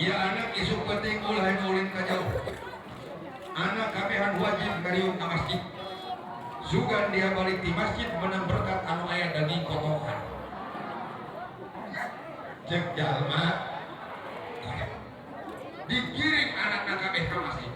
Iya anak isuk penting ulah ulin ka jauh. Anak kabehan wajib kariung ka masjid. Sugan dia balik di masjid menang berkat anu aya daging kotokan. Cek jalma dikirim anak kabeh ka masjid.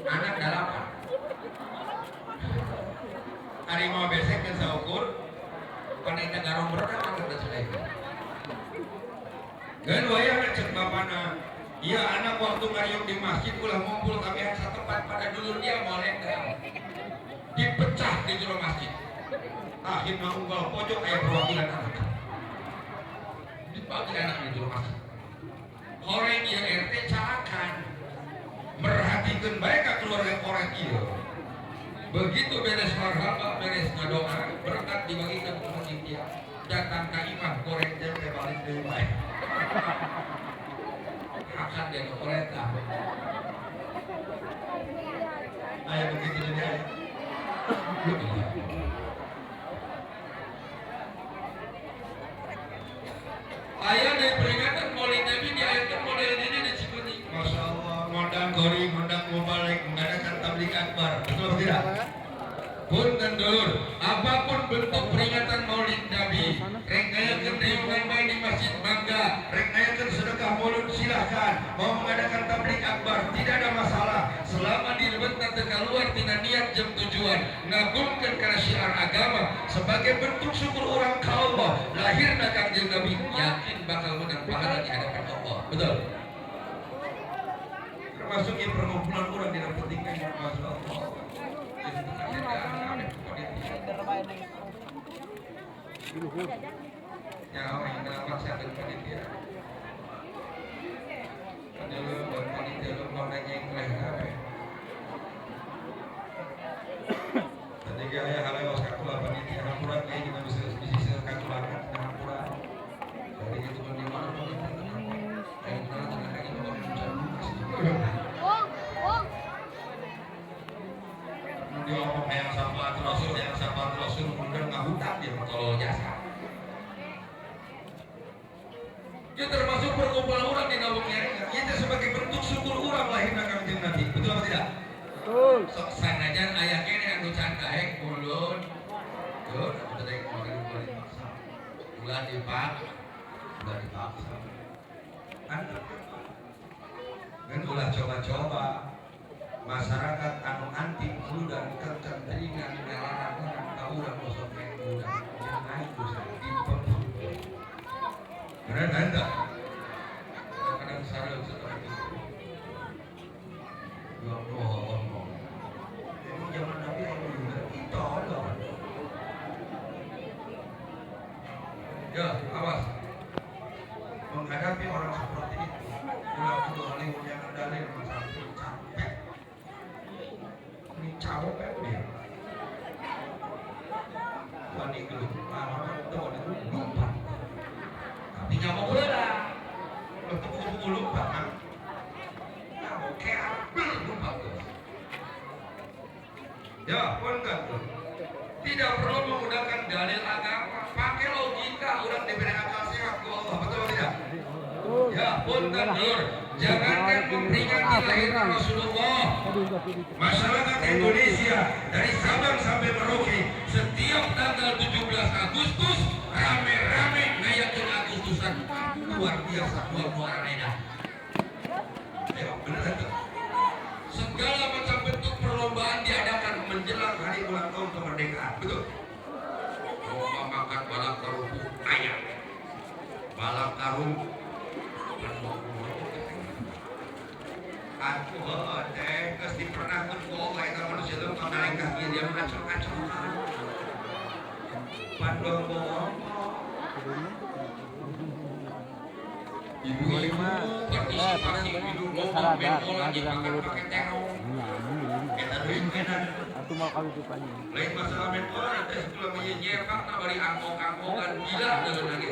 Anak dalapan. Ari mau besek kan saukur. Paneta garong berkat anak dan sebagainya. Dan wayang cek bapana. Iya anak waktu ngayong di masjid ulah ngumpul kabehan satempat pada dulu dia molek dipecah di jero masjid. Akhirnya unggal pojok aya perwakilan anak. Dibagi anak di jero masjid. Orang ieu RT calakan. Merhatikeun bae ka keluarga orang ieu. Begitu beres marhaba, beres ngadoa, berkat dibagikan ke masjid dia. Datang ka imam korek teh balik deui bae. Akan dia kereta. Ayah begitu dia. Ayah dari peringatan Maulid Nabi diayatkan model ini di Cikunyi. Masya Allah, ngundang gori, ngundang mubalik, mengadakan tablik akbar. Betul atau tidak? Punten dulur, apapun bentuk peringatan Maulid Nabi, rek ngayakeun dayungan bae di masjid mangga, rek ngayakeun sedekah maulud silahkan, mau mengadakan tablik akbar tidak ada masalah, selama direbetna teu kaluar tina niat jeung tujuan ngagungkeun kana syiar agama sebagai bentuk syukur orang ka Allah, lahirna Kangjeng Nabi yakin bakal menang pahala di hadapan Allah. Betul. Termasuk yang perkumpulan orang di dalam pentingnya Masya Allah. Ya orang yang kenapa saya ada panitia. Dulu buat panitia lu mau nanya yang lain apa? Tadi gaya hal yang saya keluar panitia hampuran kayak kita bisa keluar kan hampuran. Dari itu kan di mana panitia kenapa? Kayak kita tengah lagi bawa dia ngomong yang sahabat Rasul kemudian ngahutak dia kalau jasa. Itu termasuk perkumpulan orang di nabungnya. Itu sebagai bentuk syukur orang lahirna Kangjeng Nabi. Betul atau tidak? Betul. Sok sanajan aya kene anu can daek ulun. Yo, atuh daek kumaha dipaksa. Ulah dipaksa. Kan ulah coba-coba. Masyarakat anu anti dan kecenderungan melarang tawuran bosok budak jangan dosa dipepung. Benar enggak? Kadang sareng seperti itu. Ya Allah. Emang zaman Nabi anu ditolong. Ya, awas. Menghadapi orang seperti itu, ulah kudu Hollywood yang dalil masalah capek. Capek dia. Wani gelut, mana itu wani lupa. Tapi nyamuk udah. Untuk buku lupa kan. Nyamuk kayak lupa tuh. Ya, pun kan tuh. Tidak perlu menggunakan dalil agama, pakai logika orang diberi akal sehat ke Allah, betul tidak? Ya, pun kan Nur. Jangankan memperingati lahirnya Rasulullah, masyarakat Indonesia dari Sabang sampai Merauke setiap tanggal 17 Agustus rame-rame ngayakeun Agustusan luar biasa dua arena. Ayo bener itu. Segala macam bentuk perlombaan diadakan menjelang hari ulang tahun kemerdekaan, betul? Lomba makan balap karung ayam, balap karung aku teh geus dipernahkeun ku Allah eta manusia teh kanaeng kaki dia ngacok-ngacok. Pandong bohong. Ibu-ibu partisipasi hidup lomba bola dipakai terong. Eta deui kenan. Atuh mau kali depannya. Lain masalah main bola teh sebelum menyepak na bari angkong-angkongan gila deun lagi.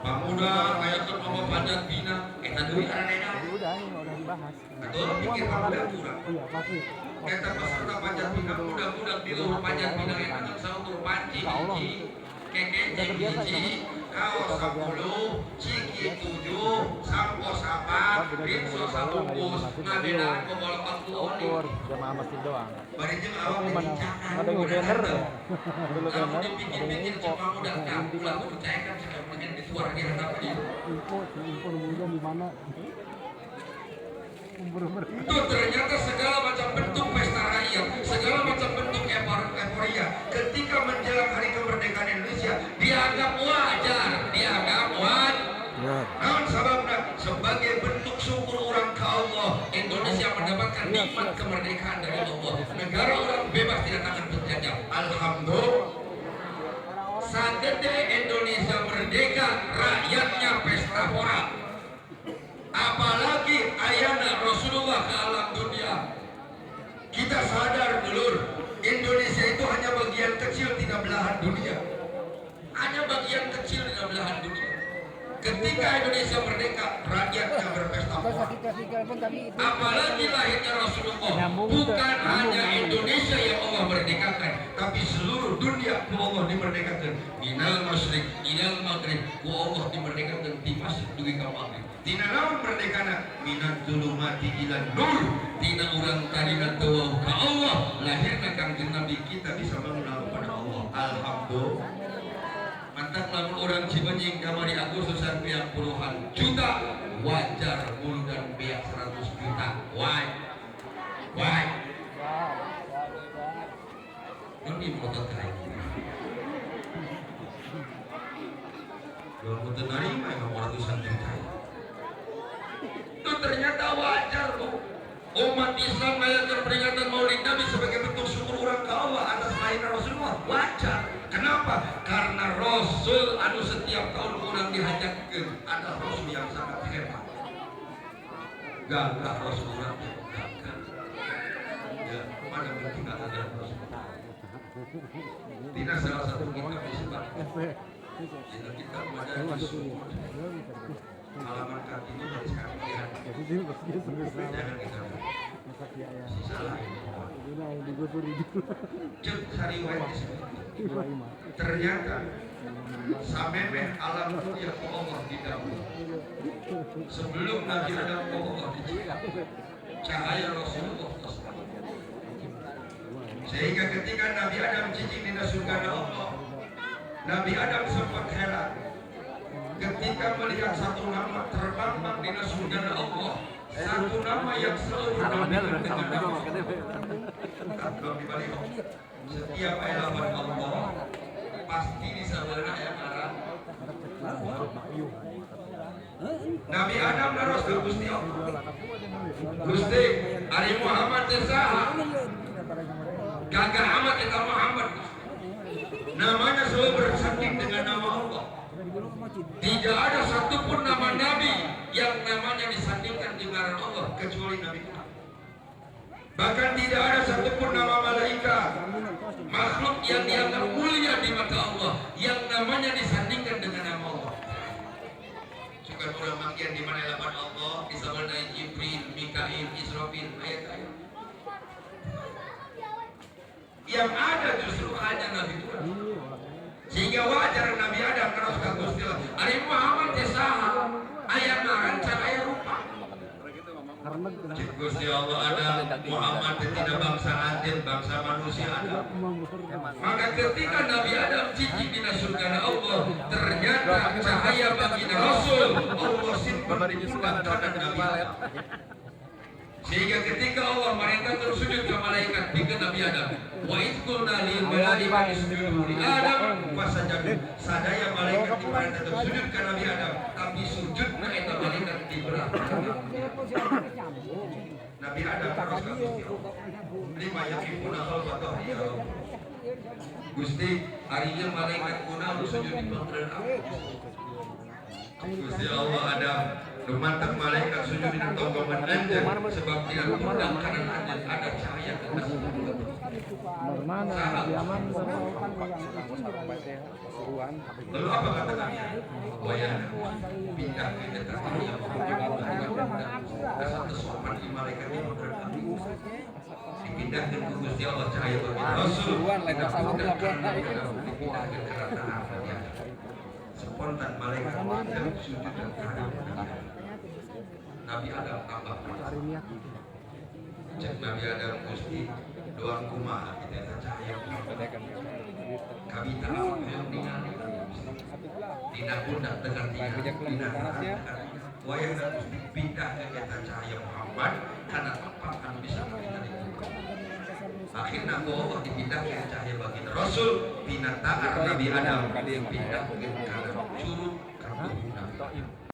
Pemuda ngayakeun lomba panjat pinang eta deui aranena. Udah dibahas. Betul, pikir pemuda kurang. Iya, pasti. Eta peserta panjat pinang mudah-mudah di luar panjat pinang eta kan saukur panci hiji, keke hiji, kaos 10, ciki 7, sampo sapa, rinso 1 bungkus, ngabelaan pembawa 40 oli. Ukur jamaah masjid doang. Bari jeung awak Ini mana dibincangkan. ada yang banner ya? Dulu Kamu banner, ada yang dipikir-pikir info. cuma udah kamu lah percayakan saya pengen di suara di hadap dia. Info kemudian di mana? Itu ternyata segala macam bentuk pesta rakyat, segala macam bentuk euforia ketika menjelang hari kemerdekaan Indonesia dianggap wajar, Namun sababna sebagai bentuk syukur orang ke Allah, Indonesia mendapatkan nikmat kemerdekaan dari Allah. Negara orang bebas tidak akan penjajah. Alhamdulillah. Sagede Indonesia merdeka, rakyatnya pesta pora. Apalagi ayana Rasulullah ke alam dunia. Kita sadar dulur, Indonesia itu hanya bagian kecil tidak belahan dunia. Hanya bagian kecil tidak belahan dunia. Ketika Indonesia merdeka, rakyatnya berpesta pora. Apalagi lahirnya Rasulullah, bukan hanya Indonesia yang Allah merdekakan, tapi seluruh dunia Allah dimerdekakan. Minal masyriq ilal maghrib, Allah dimerdekakan di masjid dugi ka maghrib. Tina naon merdekana? Minat zulumati ilan nur. Tina urang tadina teu ka Allah, lahirna Kangjeng Nabi kita bisa mengenal pada Allah. Alhamdulillah. Mantap lamun orang Cibenying kamari Agustusan pihak puluhan juta, wajar mulu dan pihak 100 juta. Why? Ini motor kain. Kalau motor narima yang ratusan juta. Itu ternyata wajar loh. Umat Islam merayakan peringatan Maulid Nabi sebagai bentuk syukur orang ke Allah atas lahirnya Rasulullah. Wajar. Kenapa? Karena Rasul anu setiap tahun orang dihajarkan ada Rasul yang sangat hebat. Gagah Rasul orang gagah. Ya, mana mungkin gak ada Rasul. Tidak salah satu kitab disebut. Jadi kita ada halaman kaki ini dari sekarang lihat. Jangan kita si salah. Cek sariwayat disebut. Ternyata sampai alam dunia Allah didahului. Sebelum Nabi Adam Allah dicipta, cahaya Rasulullah SAW. Sehingga ketika Nabi Adam cicing di surga Allah, Nabi Adam sempat heran ketika melihat satu nama terbang di surga Allah. Satu nama yang selalu bernama dengan nama Allah. Setiap elemen Allah pasti di sana yang arah. Nabi Adam naros ke Gusti Allah. Gusti, Ari Muhammad tersaha. Gagah amat kita Muhammad. Namanya selalu bersanding dengan nama Allah. Tidak ada satupun nama Nabi yang namanya disandingkan dengan Allah kecuali Nabi Muhammad. Bahkan tidak ada satupun nama malaikat, makhluk yang dianggap mulia di mata Allah yang namanya disandingkan dengan nama Allah. Juga orang bagian di mana lapan Allah disebut dengan Jibril, Mikail, Israfil, ayat-ayat. Yang ada justru hanya Nabi Tuhan. Sehingga wajar Nabi Adam terus ke Gusti Allah. Ari Muhammad tesaha aya ngaran cahaya rupa. Gusti Allah ada Muhammad tidak bangsa adil, bangsa manusia ada. Maka ketika Nabi Adam cicing di surga Allah, ternyata cahaya baginda Rasul Allah simpan di sebelah kanan Nabi Adam. Sehingga ketika Allah merintahkan sujud ke malaikat bikin Nabi Adam, wa idqulna lil malaikati isjudu li Adam fasajadu. Sadaya malaikat diperintahkan sujud ke Nabi Adam, tapi sujudna eta malaikat diberat. Nabi Adam terus ke Gusti Allah. Lima yakifuna khalqatahu ya Allah. Gusti, harinya malaikat kuna sujud di bangkeun aku. Gusti Allah ada mantap malaikat sujud di tonggongan anjeun sebab tidak undang kanan anjeun ada cahaya kemas. Mana diaman Lalu apa katakannya? Wayana pindah ke dekat dia ke satu sopan di malaikat di bangkeun aku. Dipindahkan ke Gusti Allah cahaya bagi Rasul. Dipindahkan ke kerajaan. Sepon spontan malaikat wajah sujud dan hadap Nabi Adam tambah Cari niat. cek Nabi Adam Gusti doang kumaha kita cahaya kami tahu yang ningali dina pundak dengan dina wayang dan Gusti pindah ke kita cahaya Muhammad karena tempat anu bisa menjadi akhirnya Allah dipindah ke cahaya baginda Rasul pindah taat Nabi Adam pindah ke kanan curug kartu Nabi